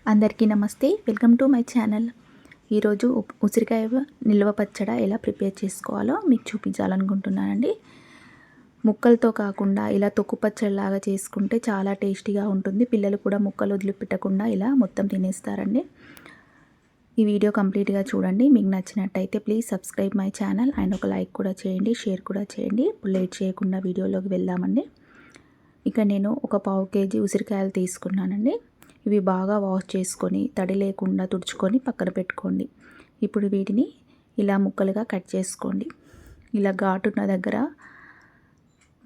అందరికీ నమస్తే. Welcome to my channel. ఈరోజు ఉసిరికాయ నిల్వ పచ్చడి ఎలా ప్రిపేర్ చేసుకోవాలో మీకు చూపించాలనుకుంటున్నానండి. ముక్కలతో కాకుండా ఇలా తొక్కు పచ్చడిలాగా చేసుకుంటే చాలా టేస్టీగా ఉంటుంది. పిల్లలు కూడా ముక్కలు వదిలిపెట్టకుండా ఇలా మొత్తం తినేస్తారండి. ఈ వీడియో కంప్లీట్గా చూడండి. మీకు నచ్చినట్టయితే please subscribe my channel and ఒక లైక్ కూడా చేయండి, షేర్ కూడా చేయండి. ఇప్పుడు లేట్ చేయకుండా వీడియోలోకి వెళ్దామండి. ఇక నేను ఒక పావు కేజీ ఉసిరికాయలు తీసుకున్నానండి. ఇవి బాగా వాష్ చేసుకొని తడి లేకుండా తుడుచుకొని పక్కన పెట్టుకోండి. ఇప్పుడు వీటిని ఇలా ముక్కలుగా కట్ చేసుకోండి. ఇలా ఘాటున్న దగ్గర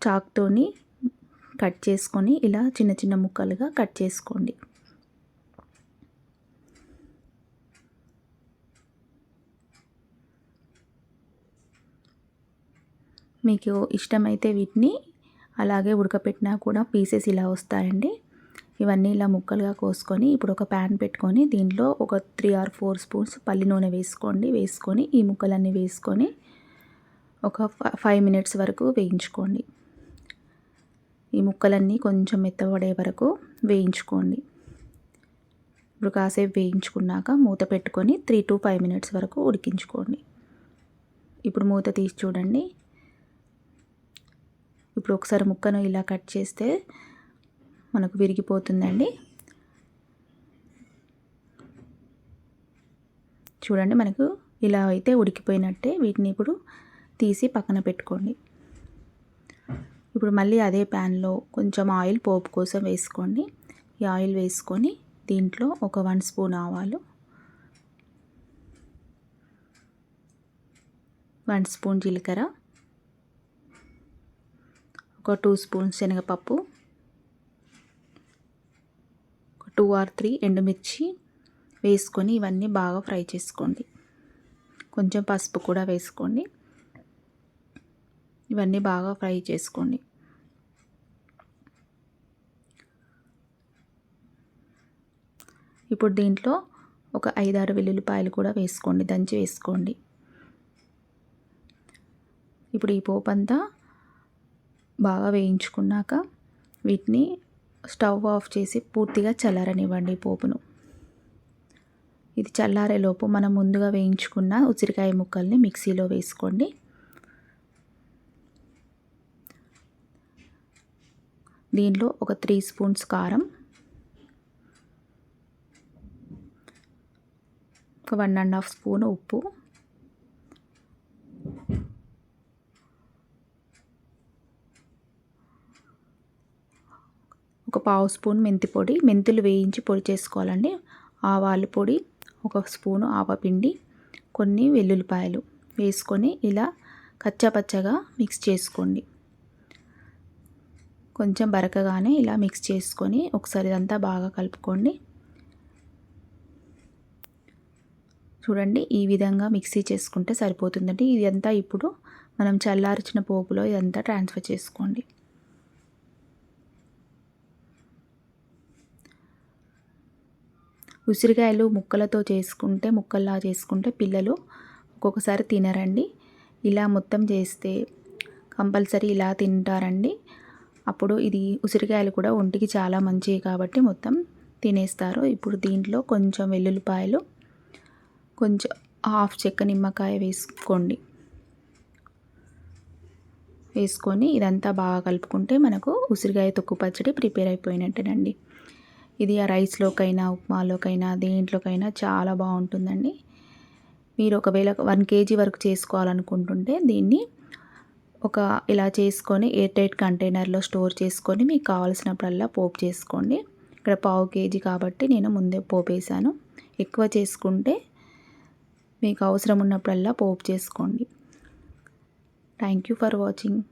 చాక్తోని కట్ చేసుకొని ఇలా చిన్న చిన్న ముక్కలుగా కట్ చేసుకోండి. మీకు ఇష్టమైతే వీటిని అలాగే ఉడకపెట్టినా కూడా పీసెస్ ఇలా వస్తాయండి. ఇవన్నీ ఇలా ముక్కలుగా కోసుకొని ఇప్పుడు ఒక ప్యాన్ పెట్టుకొని దీంట్లో ఒక 3 or 4 స్పూన్స్ పల్లి నూనె వేసుకొని ఈ ముక్కలన్నీ వేసుకొని ఒక 5 minutes వరకు వేయించుకోండి. ఈ ముక్కలన్నీ కొంచెం మెత్తబడే వరకు వేయించుకోండి. ఇప్పుడు కాసేపు వేయించుకున్నాక మూత పెట్టుకొని 3 to 5 minutes వరకు ఉడికించుకోండి. ఇప్పుడు మూత తీసి చూడండి. ఇప్పుడు ఒకసారి ముక్కను ఇలా కట్ చేస్తే మనకు విరిగిపోతుందండి. చూడండి, మనకు ఇలా అయితే ఉడికిపోయినట్టే. వీటిని ఇప్పుడు తీసి పక్కన పెట్టుకోండి. ఇప్పుడు మళ్ళీ అదే ప్యాన్లో కొంచెం ఆయిల్ పోపు కోసం వేసుకోండి. ఈ ఆయిల్ వేసుకొని దీంట్లో ఒక 1 స్పూన్ ఆవాలు, 1 స్పూన్ జీలకర్ర, ఒక 2 స్పూన్స్ శనగపప్పు, 2 or 3 ఎండుమిర్చి వేసుకొని ఇవన్నీ బాగా ఫ్రై చేసుకోండి. కొంచెం పసుపు కూడా వేసుకోండి. ఇవన్నీ బాగా ఫ్రై చేసుకోండి. ఇప్పుడు దీంట్లో ఒక 5-6 వెల్లుల్లిపాయలు కూడా వేసుకోండి, దంచి వేసుకోండి. ఇప్పుడు ఈ పోపు అంతా బాగా వేయించుకున్నాక వీటిని స్టవ్ ఆఫ్ చేసి పూర్తిగా చల్లారనివ్వండి పోపును. ఇది చల్లారేలోపు మనం ముందుగా వేయించుకున్న ఉసిరికాయ ముక్కల్ని మిక్సీలో వేసుకోండి. దీంట్లో ఒక 3 స్పూన్స్ కారం, ఒక 1.5 స్పూన్ ఉప్పు, ఒక పావు స్పూన్ మెంతి పొడి, మెంతులు వేయించి పొడి చేసుకోవాలండి. ఆవాల పొడి, ఒక స్పూను ఆవపిండి, కొన్ని వెల్లుల్లిపాయలు వేసుకొని ఇలా కచ్చాపచ్చగా మిక్స్ చేసుకోండి. కొంచెం బరకగానే ఇలా మిక్స్ చేసుకొని ఒకసారి ఇదంతా బాగా కలుపుకోండి. చూడండి, ఈ విధంగా మిక్సీ చేసుకుంటే సరిపోతుందండి. ఇదంతా ఇప్పుడు మనం చల్లార్చిన పోపులో ఇదంతా ట్రాన్స్ఫర్ చేసుకోండి. ఉసిరికాయలు ముక్కల్లా చేసుకుంటే పిల్లలు ఒక్కొక్కసారి తినరండి. ఇలా మొత్తం చేస్తే కంపల్సరీ ఇలా తింటారండి. అప్పుడు ఇది ఉసిరికాయలు కూడా ఒంటికి చాలా మంచివి కాబట్టి మొత్తం తినేస్తారు. ఇప్పుడు దీంట్లో కొంచెం వెల్లుల్లిపాయలు, కొంచెం హాఫ్ చెక్క నిమ్మకాయ వేసుకొని ఇదంతా బాగా కలుపుకుంటే మనకు ఉసిరికాయ తొక్కు పచ్చడి ప్రిపేర్ అయిపోయినట్టేనండి. ఇది ఆ రైస్లోకైనా, ఉప్మాలోకైనా, దేంట్లోకైనా చాలా బాగుంటుందండి. మీరు ఒకవేళ 1 kg వరకు చేసుకోవాలనుకుంటుంటే దీన్ని ఇలా చేసుకొని ఎయిర్ టైట్ కంటైనర్లో స్టోర్ చేసుకొని మీకు కావాల్సినప్పుడల్లా పోపు చేసుకోండి. ఇక్కడ పావు కేజీ కాబట్టి నేను ముందే పోపు వేసాను. ఎక్కువ చేసుకుంటే మీకు అవసరం ఉన్నప్పుడల్లా పోపు చేసుకోండి. Thank you for watching.